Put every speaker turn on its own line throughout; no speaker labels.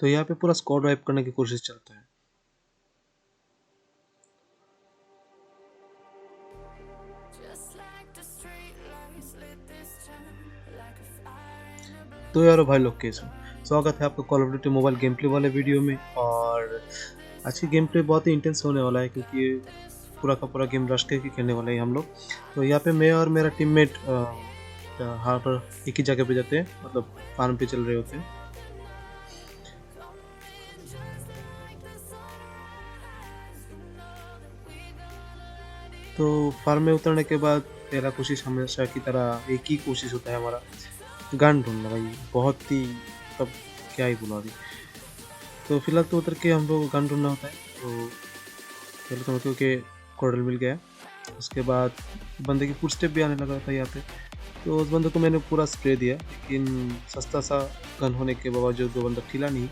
तो यहाँ पे पूरा स्क्वाड वाइप करने की कोशिश चलता है। तो यार भाई लोग कैसे हो? स्वागत है आपका call of duty mobile game play वाले वीडियो में। और आज की गेम प्ले बहुत ही इंटेंस होने वाला है क्योंकि पूरा का पूरा गेम रश करके खेलने वाले हैं हम लोग। तो यहाँ पे मैं और मेरा टीममेट यहाँ पर एक ही जगह पे जाते हैं, मतलब फार्म पे चल रहे होते हैं। तो फार्म में उतरने के बाद पहला कोशिश हमेशा की तरह एक ही कोशिश होता है हमारा, गन ढूंढना भाई। बहुत ही तब क्या ही बोला अभी। तो फिलहाल तो उतर के हम लोग गन ढूंढना होता है। तो पहले तो मतलब कि कॉर्डल मिल गया। उसके बाद बंदे की फुटस्टेप भी आने लगा था यहाँ पे। तो उस बंदे को मैंने पूरा स्प्रे दिया, लेकिन सस्ता सा गन होने के बावजूद वो बंदा ठिला नहीं।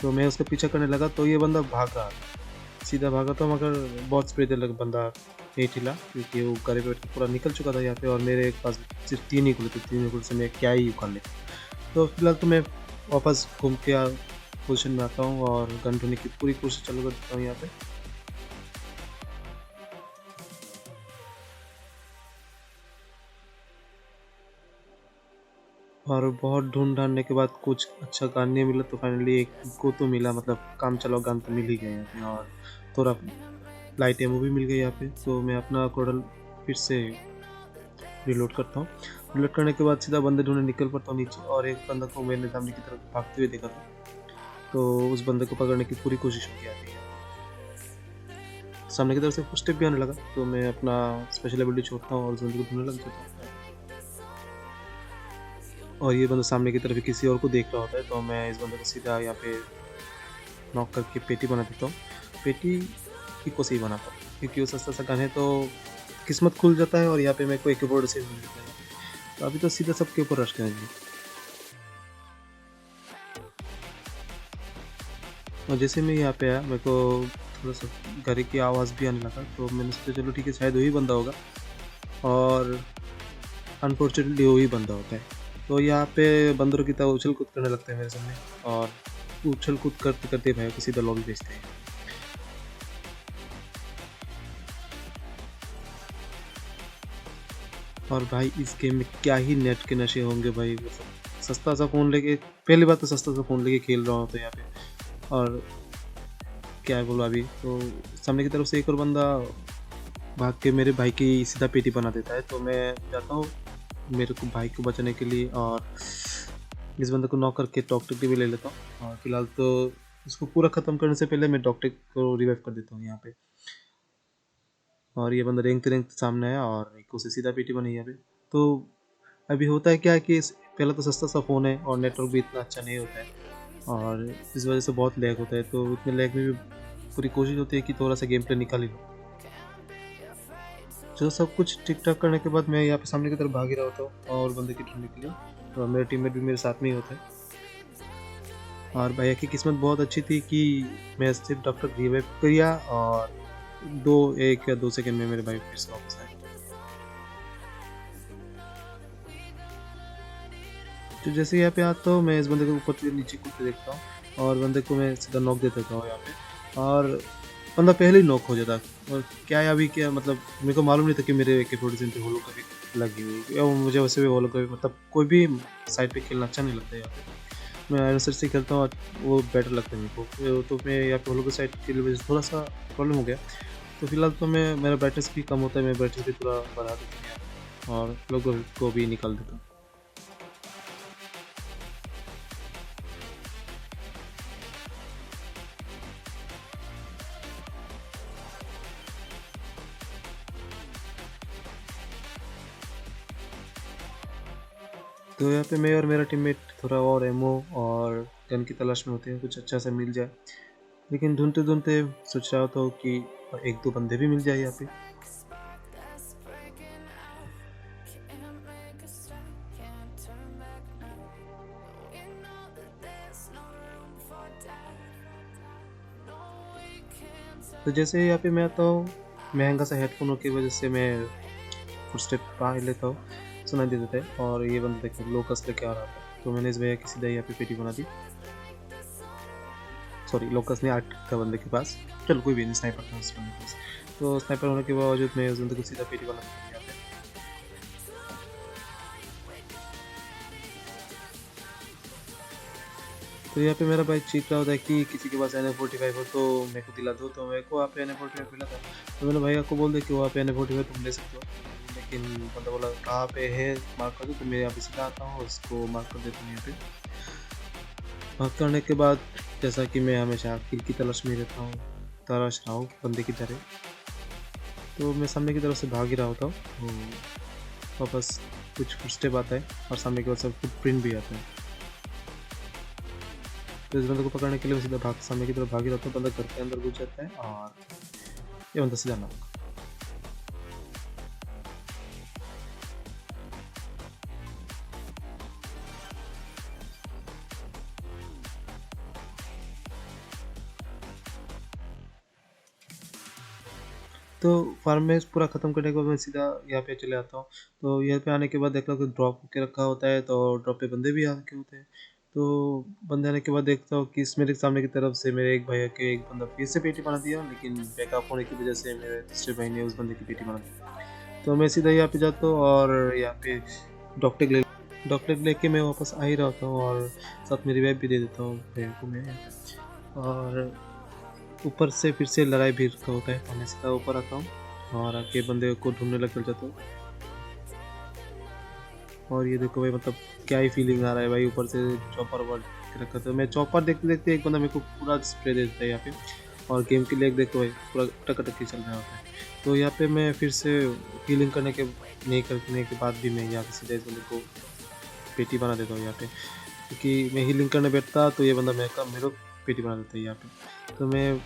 तो मैं उसका पीछा करने लगा तो ये बंदा भाग रहा था, सीधा भागा था, मगर बहुत स्प्रे दे लगा बंदा नहीं ठिला क्योंकि वो गाड़ी पे बैठ के पूरा निकल चुका था यहाँ पे। और मेरे पास सिर्फ 3 ही गोले थे, 3 गोले से मैं क्या ही उखाड़ ले। तो फिलहाल तो मैं वापस घूम के पोजिशन में आता हूँ और गन ढूंढने की पूरी कोशिश चालू कर देता हूँ यहाँ पे। और बहुत ढूंढ ढांडने के बाद कुछ अच्छा गन नहीं मिला, तो फाइनली एक को तो मिला, मतलब काम चलाओ गन तो मिल ही गया यहाँ पे। और थोड़ा लाइट एमो भी मिल गया यहाँ पे। तो मैं अपना कोडल फिर से रिलोड करता हूँ। रिलोड करने के बाद सीधा बंदे ढूंढने निकल पड़ता हूँ नीचे। और एक बंदा को मैंने सामने की तरफ भागते हुए देखा था, तो उस बंदे को पकड़ने की पूरी कोशिश होती है। सामने की तरफ से फुटस्टेप भी आने लगा, तो मैं अपना स्पेशल एबिलिटी छोड़ता हूँ और उस बंदे को ढूंढने लग जाता हूँ। और ये बंदा सामने की तरफ किसी और को देख रहा होता है, तो मैं इस बंदे को सीधा यहाँ पे नॉक करके पेटी बना देता हूँ। पेटी ही को सही बनाता हूँ क्योंकि वो सस्ता सा गन है, तो किस्मत खुल जाता है। और यहाँ पे मेरे को एक बोर्ड से मिल जाता है। तो अभी तो सीधा सबके ऊपर रश करेंगे। और जैसे मैं यहाँ पे आया, मेरे को थोड़ा सा गाड़ी की आवाज़ भी आने लगा, तो मैंने सोचा चलो ठीक है, शायद वही बंदा होगा। और अनफॉर्चुनेटली वही बंदा होता है। तो यहाँ पे बंदरों की तरह उछल कूद करने लगते हैं मेरे सामने, और उछल कूद करते करते भाई को सीधा लॉबी भेजते हैं। और भाई इस गेम में क्या ही नेट के नशे होंगे भाई। मतलब सस्ता सा फ़ोन लेके, पहली बात तो सस्ता सा फ़ोन लेके खेल रहा हूँ तो यहाँ पे। और क्या है बोलो अभी, तो सामने की तरफ से एक और बंदा भाग के मेरे भाई की सीधा पेटी बना देता है। तो मैं जाता हूँ मेरे को भाई को बचाने के लिए, और इस बंदे को नॉक करके डॉक्टर की भी ले लेता हूँ। और फिलहाल तो इसको पूरा ख़त्म करने से पहले मैं डॉक्टर को रिवाइव कर देता हूँ यहाँ पे। और ये बंदा रेंगते रेंगते सामने आया और एक उसे सीधा पीटी बनी यहाँ पे। तो अभी होता है क्या कि पहले तो सस्ता सा फ़ोन है और नेटवर्क भी इतना अच्छा नहीं होता है, और इस वजह से बहुत लैग होता है। तो इतने लैग में भी पूरी कोशिश होती है कि थोड़ा सा गेम प्ले निकाल ही लो। जो सब कुछ ठीक ठाक करने के बाद मैं यहाँ पे सामने की तरफ भाग ही रहा होता हूँ और बंदे की ढूंढने के लिए। तो मेरा टीममेट भी मेरे साथ में ही होता है। और भैया की किस्मत बहुत अच्छी थी कि मैं सिर्फ डॉक्टर रिवाइव किया, और 1 या 2 सेकंड में मेरे भाई फिर से वापस आए। तो जैसे यहाँ पे आता हूँ, मैं इस बंदे को ऊपर से नीचे कूदते देखता हूँ और बंदे को मैं सीधा नॉक दे देता हूँ यहाँ पे। और बंदा पहले ही नॉक हो जाता है। और क्या है अभी, क्या मतलब मेरे को मालूम नहीं था कि मेरे AK-47 पे होलो कभी लगी हुई, या मुझे वैसे भी होलो कभी, मतलब कोई भी साइड पे खेलना अच्छा नहीं लगता है यहाँ पे। मैं आयरन से खेलता हूँ और वो बेटर लगता है मेरे को। तो मैं यहाँ पे होलो की साइड के लिए थोड़ा सा प्रॉब्लम हो गया। तो फिलहाल तो मैं, मेरा ब्राइटनेस भी कम होता है, मैं ब्राइटनेस भी थोड़ा बढ़ा देता हूँ यहाँ पे और लोगों को भी निकाल देता हूँ। तो यहाँ पे मैं और मेरा टीममेट थोड़ा और एमओ और गन की तलाश में होते हैं, कुछ अच्छा सा मिल जाए। लेकिन ढूंढते ढूंढते सोच रहा था कि 1-2 बंदे भी मिल जाए यहाँ पे। तो जैसे यहाँ पे मैं आता हूँ, महंगा सा हेडफोनों की वजह से मैं फुटस्टेप पा लेता हूँ, सुनाई दे देता है। और ये बंदा देखो लोकस लेके आ रहा था, तो मैंने इस भैया की सीधा यहाँ पे पेटी बना दी। सॉरी लोकस नहीं, आर्ट था बंदे के पास। चलो कोई भी नहीं, स्नाइपर था उस बंदे के पास। तो स्नाइपर होने के बावजूद मैं उस बंदे को सीधा पेटी वाला कर दिया था। तो यहाँ पे मेरा भाई चीख रहा होता है कि किसी के पास NA45 हो तो मेरे को दिला दो, तो मेरे को वहाँ पे NA45 मिला था। तो मैंने भैया को बोल दिया कि वहाँ पे NA45 तुम ले सकते हो, लेकिन बंदा बोला कहाँ पे है मार्क कर दो, तो मैं यहाँ पे सीधा आता हूँ, उसको मार्क कर देता हूँ। यहाँ पे मार्क करने के बाद जैसा कि मैं हमेशा किल की तलाश में रहता हूँ, तलाश रहा हूँ बंदे की तरह, तो मैं सामने की तरफ से भाग ही रहा होता हूँ। तो वापस कुछ फुटस्टेप आता है और सामने की ओर से फुटप्रिंट भी आता है। तो इस बंदे को पकड़ने के लिए मैं सीधा सामने की तरफ भाग ही रहता हूँ। बंदा घर के अंदर घुस जाता है और ये बंदा सीधा नॉक। तो फार्म में पूरा ख़त्म करने के बाद मैं सीधा यहाँ पे चले आता हूँ। तो यहाँ पे आने के बाद देखता हूँ कि ड्रॉप के रखा होता है, तो ड्रॉप पे बंदे भी आके होते हैं। तो बंदे आने के बाद देखता हूँ कि मेरे सामने की तरफ से मेरे एक भाई के एक बंदा फिर से पेटी बना दिया, लेकिन बैकअप होने की वजह से मेरे दूसरे भाई ने उस बंदे की पेटी बना दी। तो मैं सीधा यहाँ पे जाता हूँ और यहाँ पे डॉक्टर लेके मैं वापस आ ही रहता हूँ और साथ में रिवाइव भी दे देता हूँ भाई को मैं। और ऊपर से फिर से लड़ाई भीड़ का होता है, तो मैं सीधा ऊपर आता हूँ और आके बंदे को ढूंढने लग जाता हूँ। और ये देखो भाई, मतलब क्या ही फीलिंग आ रहा है भाई, ऊपर से चॉपर वर्ड रखा था। मैं चॉपर देखते देखते एक बंदा मेरे को पूरा स्प्रे दे देता है यहाँ पे, और गेम की लेग देखो भाई पूरा टक चल रहा होता है। तो यहाँ पे मैं फिर से हीलिंग करने के बाद भी मैं यहाँ पे सीधा इस बंदे को पेटी बना देता हूँ यहाँ पे, क्योंकि मैं हीलिंग करने बैठता तो ये बंदा मेरे को पेटी बना देता है यहाँ पे। तो मैं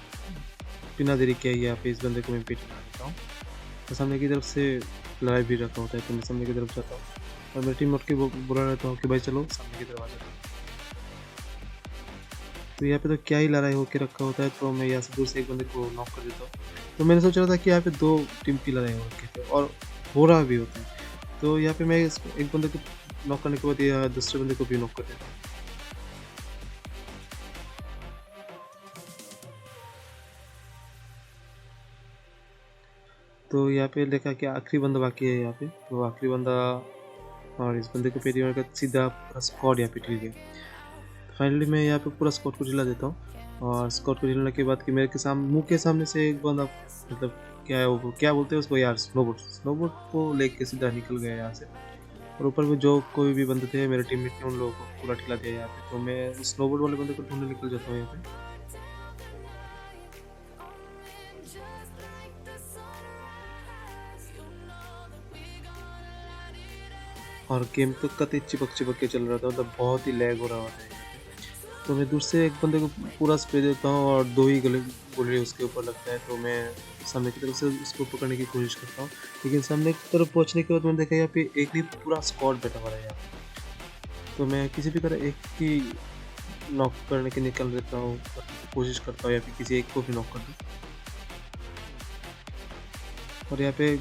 बिना देरी किए यहाँ पे इस बंदे को मैं पेटी बना देता हूँ। तो सामने की तरफ से लड़ाई भी रखा होता है, तो मैं सामने की तरफ जाता हूँ और मेरी टीम के बुला रहता हूँ कि भाई चलो सामने की तरफ आ जाता हूँ। तो यहाँ पे तो क्या ही लड़ाई होके रखा होता है, तो मैं यहाँ से दूर से एक बंदे को नॉक कर देता हूँ। तो मैंने सोच रहा था कि यहाँ पे दो टीम की लड़ाई हो रखी है और हो रहा भी होता है। तो यहाँ पे मैं एक बंदे को नॉक करने के बाद या दूसरे बंदे को भी नॉक कर देता हूँ। तो यहाँ पे देखा कि आखिरी बंदा बाकी है यहाँ पे, तो आखिरी बंदा, और इस बंदे को पेटी मार कर सीधा स्क्वाड यहाँ पे ढिल गया। फाइनली मैं यहाँ पे पूरा स्क्वाड को ढिला देता हूँ, और स्क्वाड को ढिलाने के बाद कि मेरे के सामने मुंह के सामने से एक बंदा, मतलब क्या है वो, क्या बोलते हैं उसको यार, स्नोबोट को लेके सीधा निकल गया यहाँ से। और ऊपर में जो कोई भी बंदे थे मेरे टीममेट ने, उन लोगों को पूरा ठिला दिया यहाँ पे। तो मैं उस स्नोबोट वाले बंदे को ढूंढने निकल जाता हूँ यहाँ पे। और गेम तो कतई चिपक के चल रहा था, मतलब बहुत ही लैग हो रहा होता है। तो मैं दूर से एक बंदे को पूरा स्प्रे देता हूँ और दो ही गोले उसके ऊपर लगता है। तो मैं सामने की तरफ से उसको पकड़ने की कोशिश करता हूँ, लेकिन सामने की तरफ पहुँचने के बाद मैंने देखा यहाँ पे एक नहीं पूरा स्क्वाड बैठा हुआ है यहाँ पे। तो मैं किसी भी तरह एक की नॉक करने के निकल देता हूँ, कोशिश करता हूँ या फिर किसी एक को भी नॉक कर दूँ। और यहाँ पे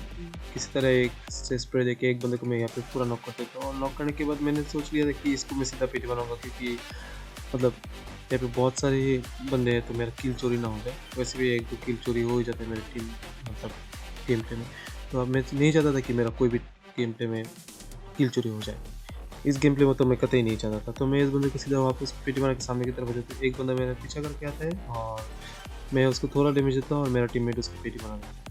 किसी तरह एक से स्प्रे देके एक बंदे को मैं यहाँ पे पूरा नॉक कर देता हूँ। और नॉक करने के बाद मैंने सोच लिया था कि इसको मैं सीधा पेटी बनाऊंगा, क्योंकि मतलब यहाँ पे बहुत सारे बंदे हैं तो मेरा किल चोरी ना हो जाए। वैसे भी एक दो किल चोरी हो ही जाता है मेरे टीम, मतलब गेम प्ले में। तो अब मैं नहीं चाहता था कि मेरा कोई भी गेम प्ले में किल चोरी हो जाए। इस गेम प्ले में तो मैं कतई नहीं चाहता था। तो मैं इस बंदे को सीधा वापस पेटी बना के सामने की तरफ जाता हूँ। एक बंदा मेरा पीछा करके आता है और मैं उसको थोड़ा डैमेज देता हूँ और मेरा टीममेट उसको पेटी बना देता है।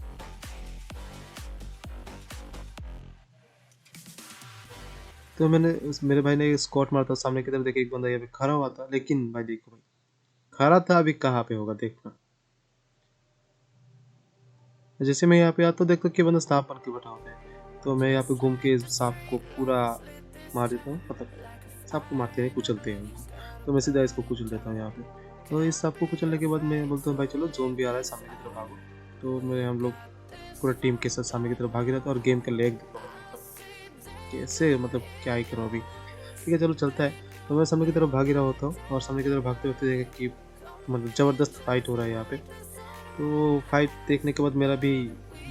तो मेरे भाई ने स्कॉट मारा था, सामने की तरफ देखे एक बंदा यहाँ पे खड़ा हुआ था, लेकिन भाई देखो भाई खड़ा था, अभी कहाँ पे होगा देखना। जैसे मैं यहाँ पे आता हूँ देखता हूँ कि बंदा सांप बन के बैठा होता है। तो मैं यहाँ पे घूम के इस सांप को पूरा मार देता हूँ, मतलब सांप को मारते हैं, कुचलते हैं उनको। तो मैं सीधा इसको कुचल देता हूँ यहाँ पे। तो इस सांप को कुचलने के बाद मैं बोलता हूँ भाई चलो जोन भी आ रहा है, सामने की तरफ भागो। तो हम लोग पूरा टीम के साथ सामने की तरफ भाग रहे थे और गेम का लेग कैसे, मतलब क्या ही करूँ अभी, ठीक है चलो चलता है। तो मैं सामने की तरफ भाग ही रहा होता हूँ और सामने की तरफ भागते होते देखा कि मतलब ज़बरदस्त फाइट हो रहा है यहाँ पे। तो फाइट देखने के बाद मेरा भी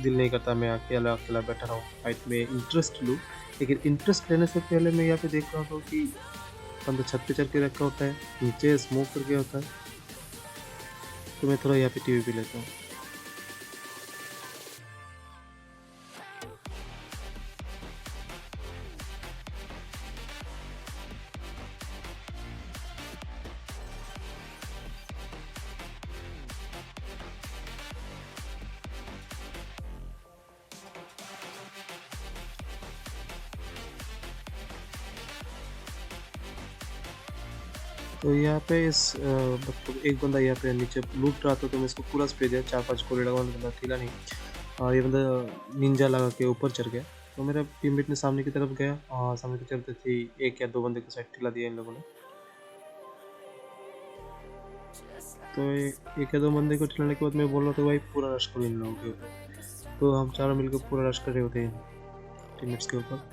दिल नहीं करता मैं अकेला अकेला बैठा रहूँ, फाइट में इंटरेस्ट लूँ। लेकिन इंटरेस्ट लेने से पहले मैं यहाँ पे देख रहा हूँ कि बंदा छत पे चढ़ के रखा होता है, नीचे स्मोक करके होता है। तो मैं थोड़ा यहाँ पे टीवी पी लेता हूँ। तो यहाँ पे मतलब एक बंदा यहाँ पे नीचे लूट रहा था, तो मैं इसको पूरा स्प्रे दिया, 4-5 गोली लगा, बंदा थिला नहीं, और ये बंदा निंजा लगा के ऊपर चढ़ गया। तो मेरा टीममेट ने सामने की तरफ गया और सामने की तरफ थी 1 या 2 बंदे को साइड ठिला दिया इन लोगों ने। तो 1 या 2 बंदे को ठिलाने के बाद मैं बोल रहा था भाई पूरा रश करो इन लोगों के ऊपर। तो हम चारों मिलकर पूरा रश कर रहे होते हैं टीममेट्स के ऊपर,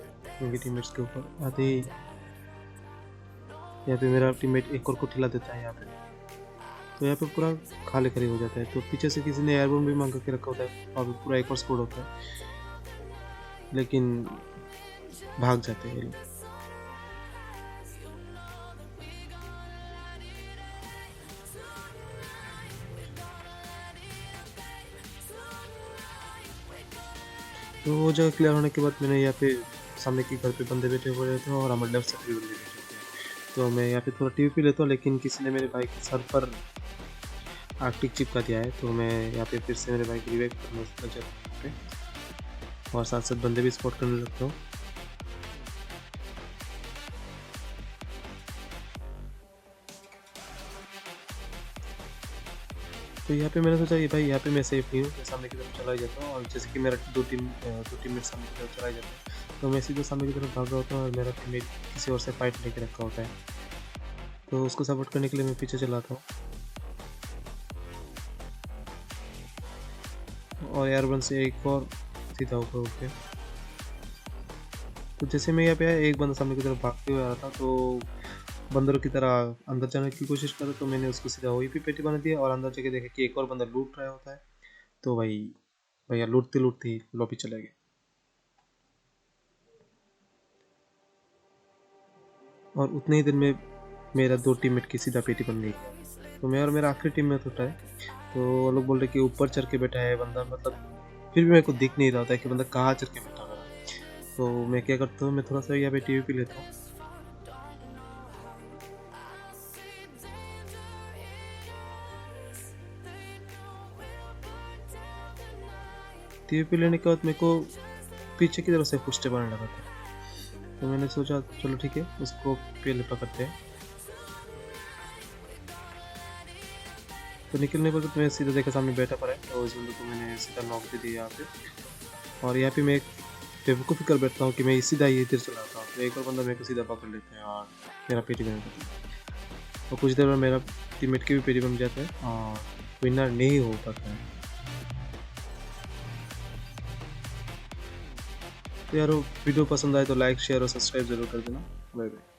उनके टीममेट्स के ऊपर आते ही यहाँ पे मेरा टीममेट एक और को ठिला देता है यहाँ पे। तो यहाँ पे पूरा खाली खाली हो जाता है। तो पीछे से किसी ने एयरबोन भी मांग के रखा होता है और पूरा एक और स्कोर होता है, लेकिन भाग जाते हैं ये लोग। तो वो जगह क्लियर होने के बाद मैंने यहाँ पे सामने के घर पे बंदे बैठे हुए रहते हैं और हमारे लेफ्ट साइड भी बंदे बैठे होते हैं। तो मैं यहाँ पे थोड़ा टीवी पे लेता हूँ, लेकिन किसी ने मेरे भाई के सर पर आर्टिक चिपका दिया है। तो मैं यहाँ पे फिर से मेरे भाई को रिवाइव करना चाहता हूँ और साथ साथ बंदे भी स्पॉट करने लगता हूँ। तो यहाँ पे मैंने सोचा कि भाई यहाँ पे मैं सेफ नहीं हूँ, मैं सामने की तरफ चला ही जाता हूँ। और जैसे कि मेरा दो टीममेट सामने की तरफ चला ही जाता है, तो मैं सीधा सामने की तरफ भाग रहा होता हूँ और मेरा टीममेट किसी और से फाइट लेके रखा होता है। तो उसको सपोर्ट करने के लिए मैं पीछे चलाता हूँ और एयरबन से एक और सीधा ऊपर उठ गया। तो जैसे मैं यहाँ पे आया, एक बंदा सामने की तरफ भागते हुए आ रहा था, तो बंदरों की तरह अंदर जाने की कोशिश करा। तो मैंने उसको सीधा वही पे पेटी बना दिया और अंदर जाके देखा कि एक और बंदा लूट रहा होता है। तो भाई भैया लूटते लूटते ही लॉबी चले गए और उतने ही दिन में मेरा 2 टीममेट की सीधा पेटी बन गई। तो मैं और मेरा आखिरी टीममेट होता है, तो वो लोग बोल रहे कि ऊपर चढ़ के बैठा है बंदा, मतलब फिर भी मेरे को दिख नहीं रहा था कि बंदा कहाँ चढ़ के बैठा हुआ है। तो मैं क्या करता हूँ, मैं थोड़ा सा यहाँ पे टीवी पे लेता हूँ। टीवी पे लेने के बाद मेरे को पीछे की तरफ से फुटस्टेप आने लगा था। तो मैंने सोचा चलो ठीक है, उसको पहले पकड़ते हैं। तो निकलने पर मैं सीधा देखा सामने बैठा पड़ा है, तो उस बंदे को मैंने सीधा नॉक दे दिया यहाँ पे। और यहाँ पे मैं बेवकूफ़ी कर बैठता हूँ कि मैं सीधा ये इधर चलाता हूँ, तो एक और बंदा मेरे को सीधा पकड़ लेते हैं और मेरा पेटी बन जाता है। और कुछ देर में मेरा टीममेट की भी पेटी बन जाता है और विनर नहीं हो पाता है। तो यार वीडियो पसंद आए तो लाइक शेयर और सब्सक्राइब जरूर कर देना। Bye bye.